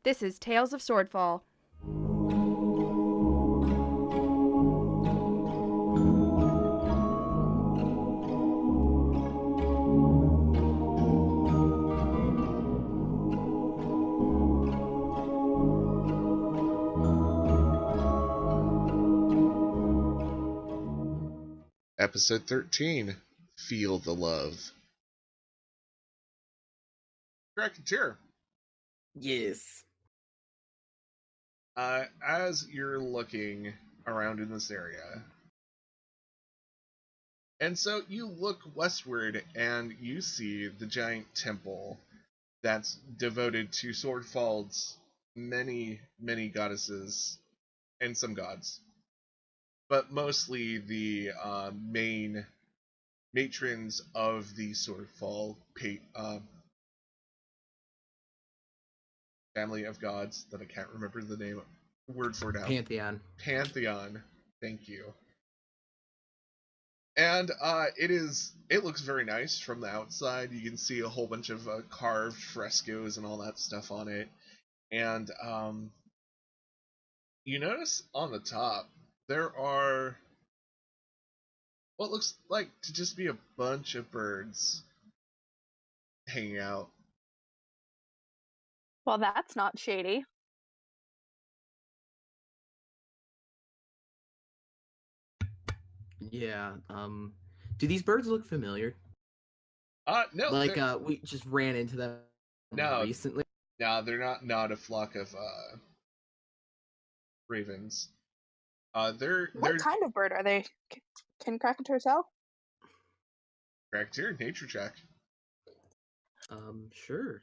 This is Tales of Swordfall. Episode 13, Feel the Love. Racketeer. Yes. As you're looking around in this area, and so you look westward and you see the giant temple that's devoted to Swordfall's many, many goddesses and some gods, but mostly the main matrons of the Swordfall family of gods that I can't remember the word for now. Pantheon. Pantheon. Thank you. And it looks very nice from the outside. You can see a whole bunch of carved frescoes and all that stuff on it. And you notice on the top there are what looks like to just be a bunch of birds hanging out. Well, that's not shady. Yeah. Do these birds look familiar? No. Like we just ran into them No. recently. No, they're not a flock of ravens. They're What kind of bird are they? Can Krakatoa tell? Racketeer, nature check. Sure.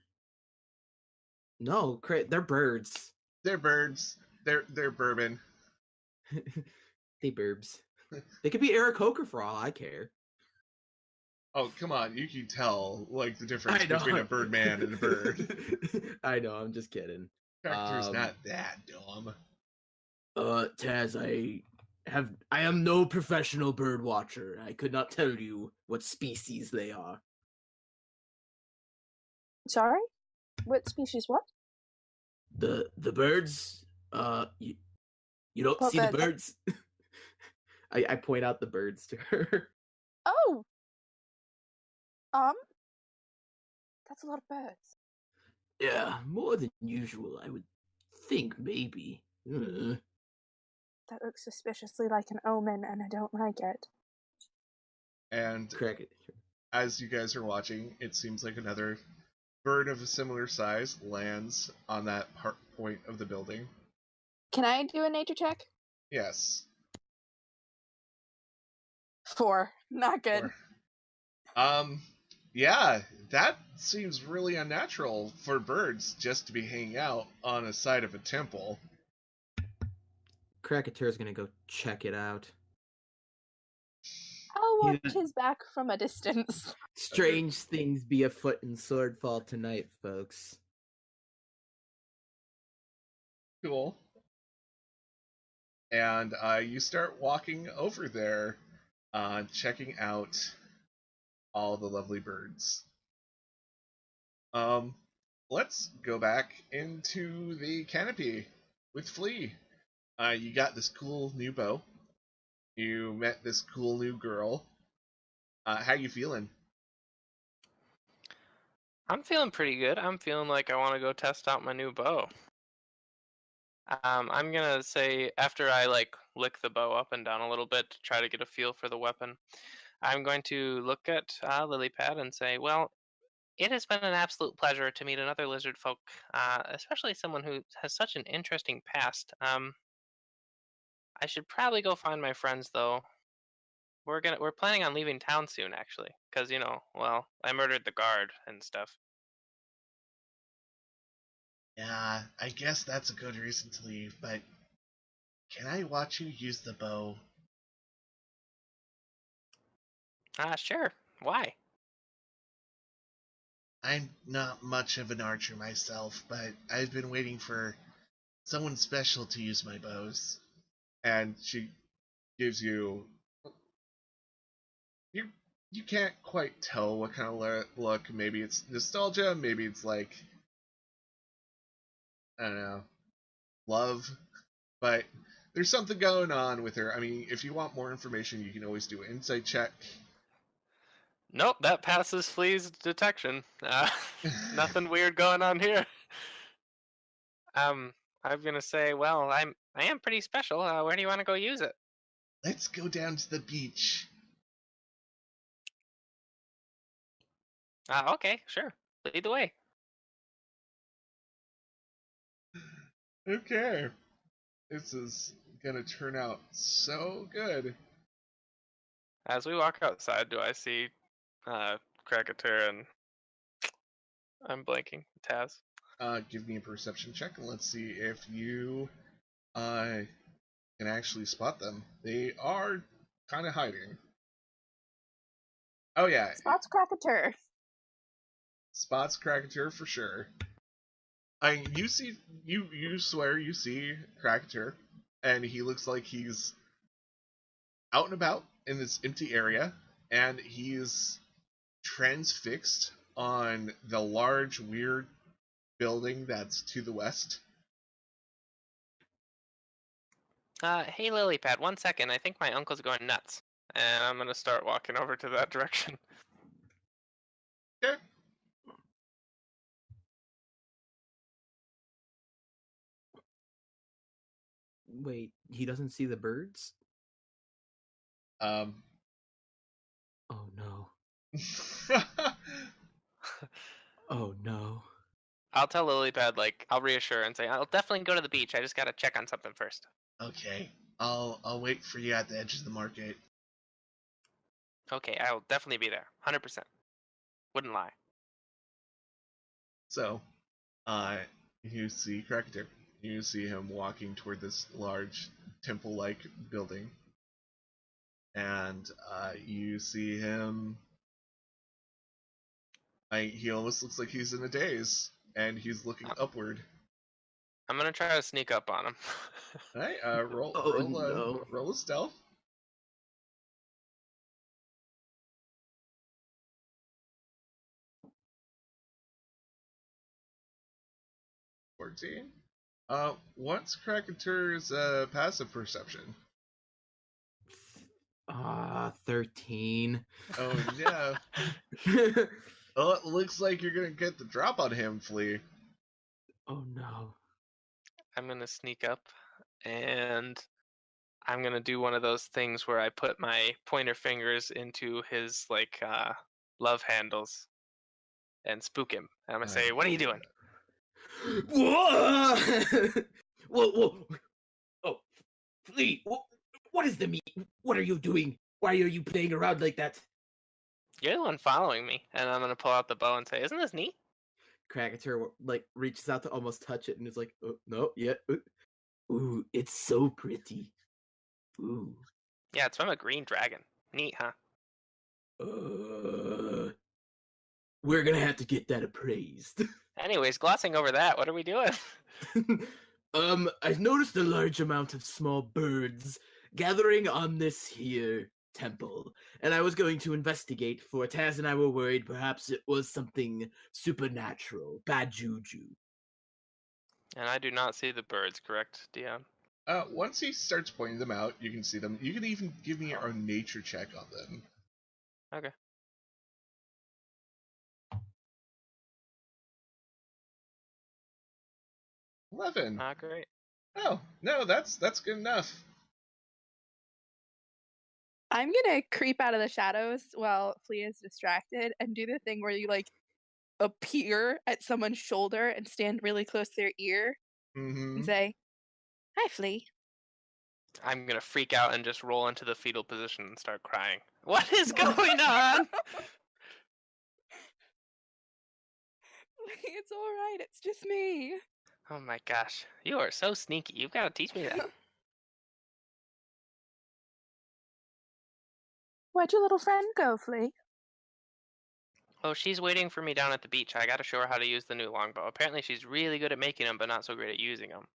No, they're birds. They're birds. They're bourbon. They burbs. They could be Aarakocra for all I care. Oh, come on. You can tell, like, the difference between a birdman and a bird. I know, I'm just kidding. Racketeer's not that dumb. Taz, I am no professional bird watcher. I could not tell you what species they are. Sorry? What species what? The birds, you don't What see the bird? birds? I point out the birds to her. Oh! That's a lot of birds. Yeah, more than usual, I would think, maybe. That looks suspiciously like an omen, and I don't like it. And as you guys are watching, it seems like another bird of a similar size lands on that point of the building. Can I do a nature check? Yes. 4. Not good. 4. Yeah, that seems really unnatural for birds just to be hanging out on a side of a temple. Krakatoa's gonna go check it out. I'll watch his back from a distance. Strange things be afoot in Swordfall tonight, folks. Cool. And you start walking over there, checking out all the lovely birds. Let's go back into the canopy with Flea. You got this cool new bow. You met this cool new girl. How you feeling? I'm feeling pretty good. I'm feeling like I want to go test out my new bow. I'm gonna say after I lick the bow up and down a little bit to try to get a feel for the weapon, I'm going to look at Lilypad and say, well, it has been an absolute pleasure to meet another lizard folk, especially someone who has such an interesting past. I should probably go find my friends though. We're planning on leaving town soon, actually, because I murdered the guard and stuff. Yeah, I guess that's a good reason to leave, but can I watch you use the bow? Sure. Why? I'm not much of an archer myself, but I've been waiting for someone special to use my bows. And she gives you... You can't quite tell what kind of look. Maybe it's nostalgia, maybe it's like I don't know, love, but there's something going on with her. I mean, if you want more information, you can always do an insight check. Nope, that passes Flea's detection. Nothing weird going on here. I'm gonna say, well, I am pretty special. Where do you want to go use it? Let's go down to the beach. Okay, sure. Lead the way. Okay. This is gonna turn out so good. As we walk outside, do I see Krakatur and I'm blanking, Taz? Give me a perception check and let's see if you can actually spot them. They are kind of hiding. Oh yeah, Spots Krakatur. spots Krakatur for sure. You see, you swear you see Krakatur, and he looks like he's out and about in this empty area, and he's transfixed on the large, weird building that's to the west. Hey Lilypad, 1 second. I think my uncle's going nuts. And I'm gonna start walking over to that direction. Okay. Wait, he doesn't see the birds? Um. Oh no. Oh no. I'll tell Lilypad, like, I'll reassure and say, I'll definitely go to the beach. I just gotta check on something first. Okay. I'll wait for you at the edge of the market. Okay, I will definitely be there. 100%. Wouldn't lie. So, you see Krakatur. You see him walking toward this large temple-like building, and you see him. He almost looks like he's in a daze, and he's looking upward. I'm gonna try to sneak up on him. All right, Oh, no. roll a stealth. $14. What's Krakatur's passive perception? 13. Oh yeah. Well, it looks like you're gonna get the drop on him, Flea. Oh no. I'm gonna sneak up and I'm gonna do one of those things where I put my pointer fingers into his like love handles and spook him. And I'm gonna say, "What are you doing?" Whoa! Whoa! Oh, Flea! What is the meat? What are you doing? Why are you playing around like that? You're the one following me, and I'm gonna pull out the bow and say, "Isn't this neat?" Krakatur like reaches out to almost touch it and is like, oh, no, yeah. Ooh, it's so pretty. Ooh. Yeah, it's from a green dragon. Neat, huh? We're gonna have to get that appraised. Anyways, glossing over that, what are we doing? I've noticed a large amount of small birds gathering on this here temple, and I was going to investigate, for Taz and I were worried perhaps it was something supernatural, bad juju. And I do not see the birds, correct, Dion? Once he starts pointing them out, you can see them. You can even give me a nature check on them. Okay. $11. Great. Oh no, that's good enough. I'm gonna creep out of the shadows while Flea is distracted and do the thing where you like appear at someone's shoulder and stand really close to their ear Mm-hmm. and say, "Hi, Flea." I'm gonna freak out and just roll into the fetal position and start crying. What is going on? It's all right. It's just me. Oh my gosh, you are so sneaky. You've got to teach me that. Where'd your little friend go, Flea? Oh, she's waiting for me down at the beach. I gotta show her how to use the new longbow. Apparently, she's really good at making them, but not so great at using them.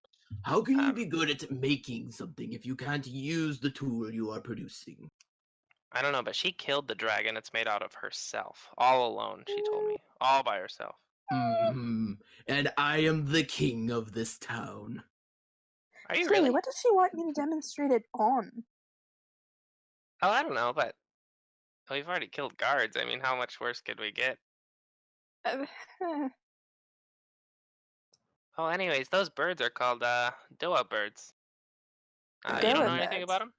How can you be good at making something if you can't use the tool you are producing? I don't know, but she killed the dragon. It's made out of herself, all alone. She told me, all by herself. Mhm. And I am the king of this town. Are you Flea, really? what does she want you to demonstrate it on? Oh, I don't know, but we've already killed guards. I mean, how much worse could we get? Uh, Oh, anyways, those birds are called Doa birds. You don't Doa know anything birds. about them?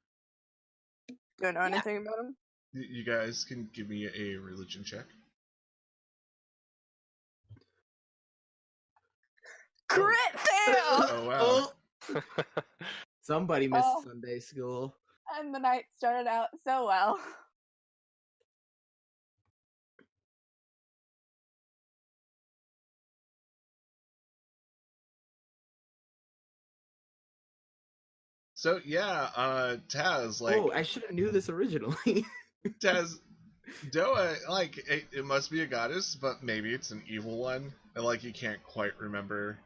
Don't know Yeah. anything about him. You guys can give me a religion check. Crit fail! Oh wow. Somebody missed Oh. Sunday school. And the night started out so well. So yeah, Taz, like Oh, I should have knew this originally. Taz, Doa, like it must be a goddess, but maybe it's an evil one. And like you can't quite remember.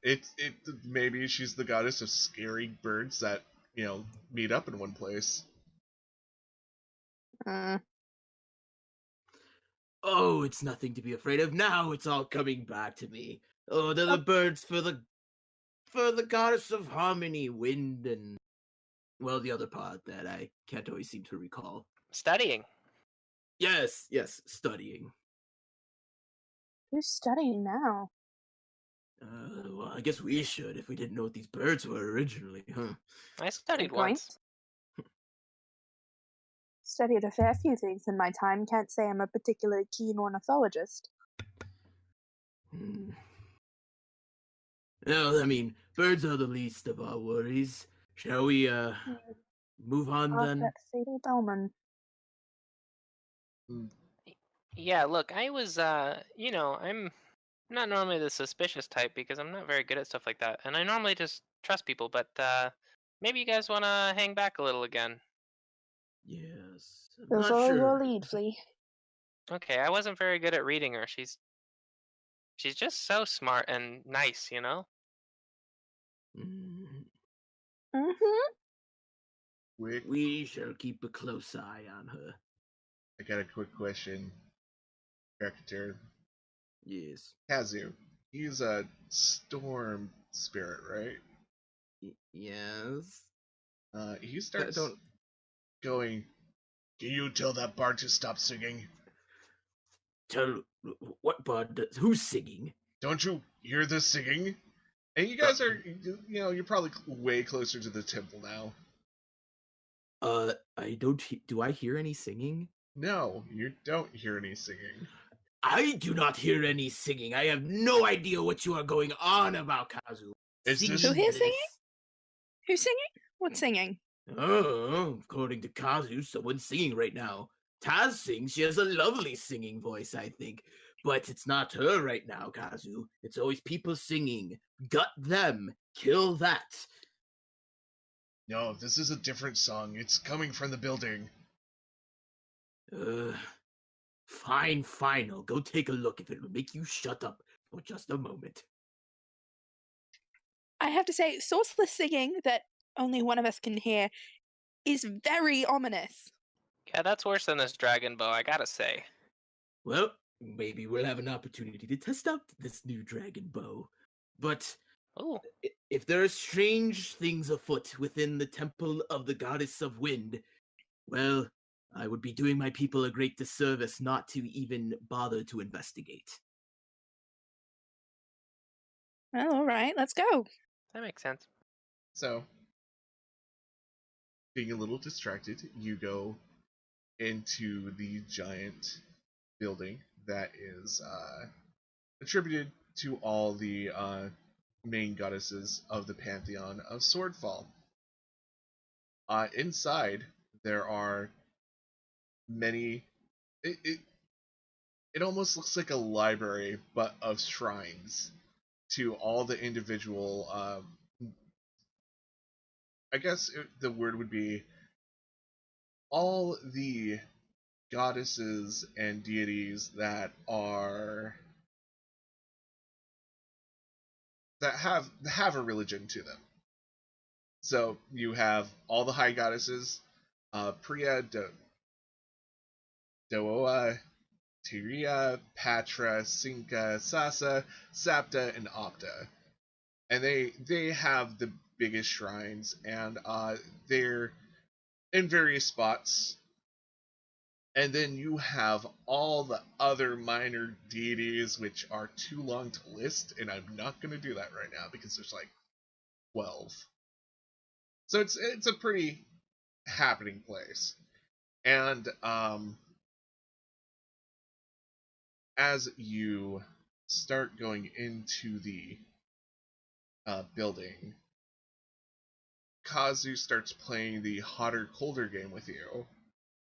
It maybe she's the goddess of scary birds that meet up in one place. Oh, it's nothing to be afraid of. Now it's all coming back to me. Oh, they're the birds for the goddess of harmony, wind, and well, the other part that I can't always seem to recall. Studying. Yes, studying. Who's studying now? Well, I guess we should if we didn't know what these birds were originally, huh? I studied Good point. once. Studied a fair few things in my time. Can't say I'm a particularly keen ornithologist. No, I mean, birds are the least of our worries. Shall we, move on then? That fatal bellman. Yeah, look, I was, I'm not normally the suspicious type because I'm not very good at stuff like that, and I normally just trust people, but maybe you guys want to hang back a little again. Yes. Those Not are sure. your lead, Flea. Okay, I wasn't very good at reading her. She's just so smart and nice, you know? Mm-hmm. Quick, We shall keep a close eye on her. I got a quick question. Character Yes. Kazu. He's a storm spirit, right? Yes. He starts Don't. going. Can you tell that bard to stop singing? Tell what bard? Who's singing? Don't you hear the singing? And you guys are, you're probably way closer to the temple now. I don't. Do I hear any singing? No, you don't hear any singing. I do not hear any singing. I have no idea what you are going on about, Kazu. Is this- Who here's singing? Who's singing? What's singing? Oh, according to Kazu, someone's singing right now. Taz sings. She has a lovely singing voice, I think. But it's not her right now, Kazu. It's always people singing. Gut them. Kill that. No, this is a different song. It's coming from the building. Fine. I'll go take a look if it will make you shut up for just a moment. I have to say, sourceless singing that only one of us can hear is very ominous. Yeah, that's worse than this dragon bow, I gotta say. Well, maybe we'll have an opportunity to test out this new dragon bow. But Ooh. if there are strange things afoot within the temple of the goddess of wind, well, I would be doing my people a great disservice not to even bother to investigate. Well, all right, let's go. That makes sense. So, being a little distracted, you go into the giant building that is attributed to all the main goddesses of the pantheon of Swordfall. Inside, there are many. It almost looks like a library, but of shrines to all the individual. I guess the word would be all the goddesses and deities that have a religion to them. So you have all the high goddesses, Priya, Doa, Tyria, Patra, Sinka, Sasa, Sapta, and Opta. And they have the biggest shrines, and they're in various spots. And then you have all the other minor deities, which are too long to list, and I'm not going to do that right now because there's like 12. So it's a pretty happening place. And as you start going into the building, Kazu starts playing the hotter colder game with you,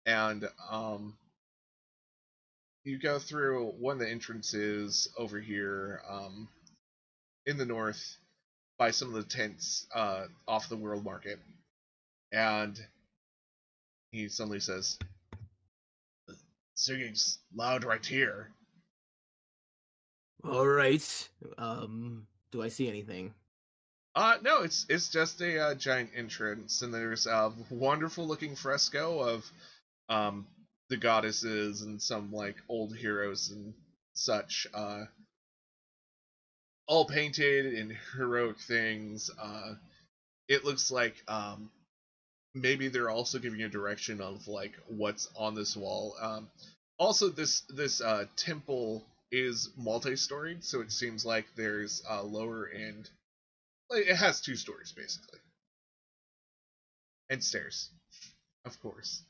and you go through one of the entrances over here in the north by some of the tents off the world market, and he suddenly says, "Singing's loud right here." All right. Do I see anything? No, it's just a giant entrance, and there's a wonderful looking fresco of the goddesses and some like old heroes and such, all painted in heroic things. It looks like maybe they're also giving you a direction of like what's on this wall. Also, this temple is multi-storied, so it seems like there's a lower end. Like, it has 2 stories basically, and stairs, of course.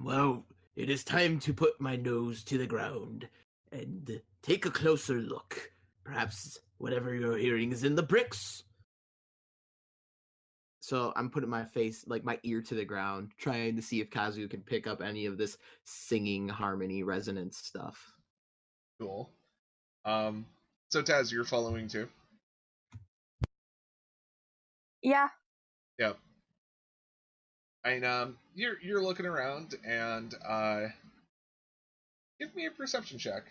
Well, it is time to put my nose to the ground and take a closer look. Perhaps whatever you're hearing is in the bricks. So I'm putting my face, like my ear to the ground, trying to see if Kazu can pick up any of this singing, harmony, resonance stuff. Cool. So Taz, you're following too? Yeah. Yep. And you're looking around, and give me a perception check.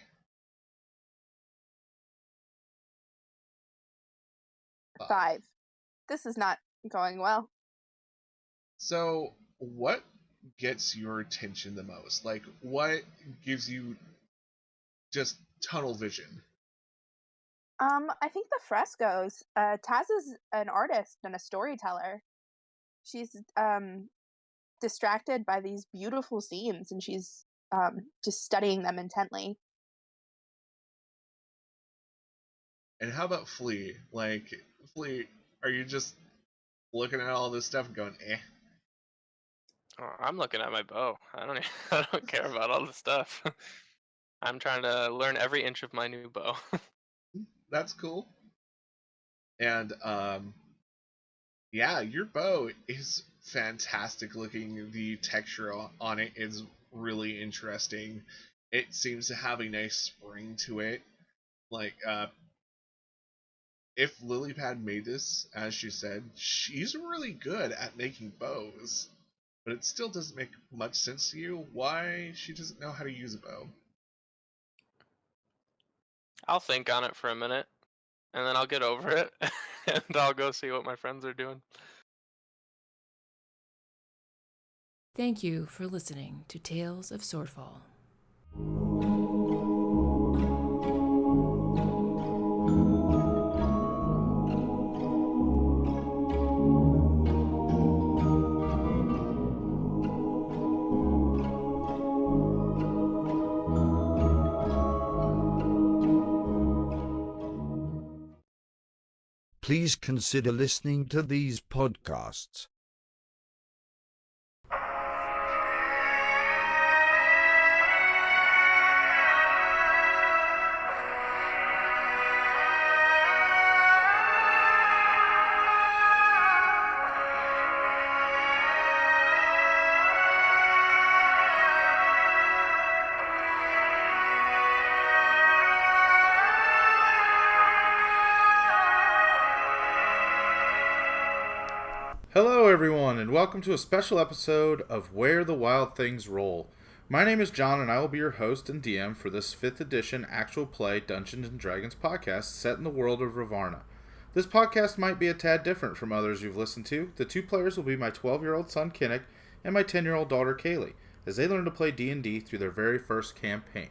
5. This is not going well. So, what gets your attention the most? Like, what gives you just tunnel vision? I think the frescoes. Taz is an artist and a storyteller. She's distracted by these beautiful scenes, and she's just studying them intently. And how about Flea? Like, Flea, are you just looking at all this stuff and going, eh? Oh, I'm looking at my bow. I don't care about all the stuff. I'm trying to learn every inch of my new bow. That's cool. And yeah, your bow is fantastic looking. The texture on it is really interesting. It seems to have a nice spring to it. Like, if Lilypad made this, as she said, she's really good at making bows. But it still doesn't make much sense to you why she doesn't know how to use a bow. I'll think on it for a minute, and then I'll get over it, and I'll go see what my friends are doing. Thank you for listening to Tales of Swordfall. Please consider listening to these podcasts. Hello everyone, and welcome to a special episode of Where the Wild Things Roll. My name is John, and I will be your host and DM for this 5th edition actual play Dungeons & Dragons podcast set in the world of Ravarna. This podcast might be a tad different from others you've listened to. The 2 players will be my 12-year-old son Kinnick and my 10-year-old daughter Kaylee, as they learn to play D&D through their very first campaign.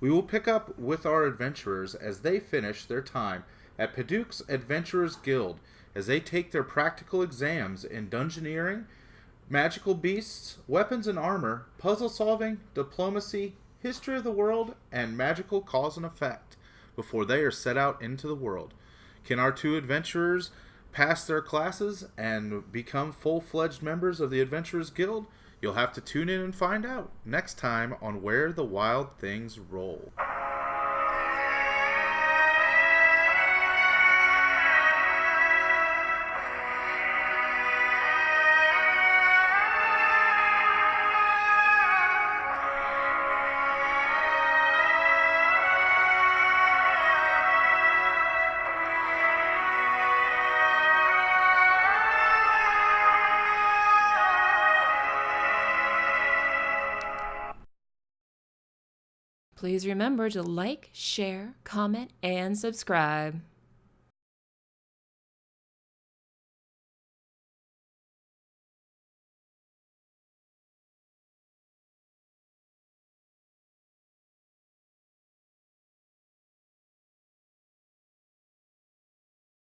We will pick up with our adventurers as they finish their time at Paduke's Adventurers Guild, as they take their practical exams in dungeoneering, magical beasts, weapons and armor, puzzle solving, diplomacy, history of the world, and magical cause and effect before they are set out into the world. Can our two adventurers pass their classes and become full-fledged members of the Adventurers Guild? You'll have to tune in and find out next time on Where the Wild Things Roll. Please remember to like, share, comment, and subscribe.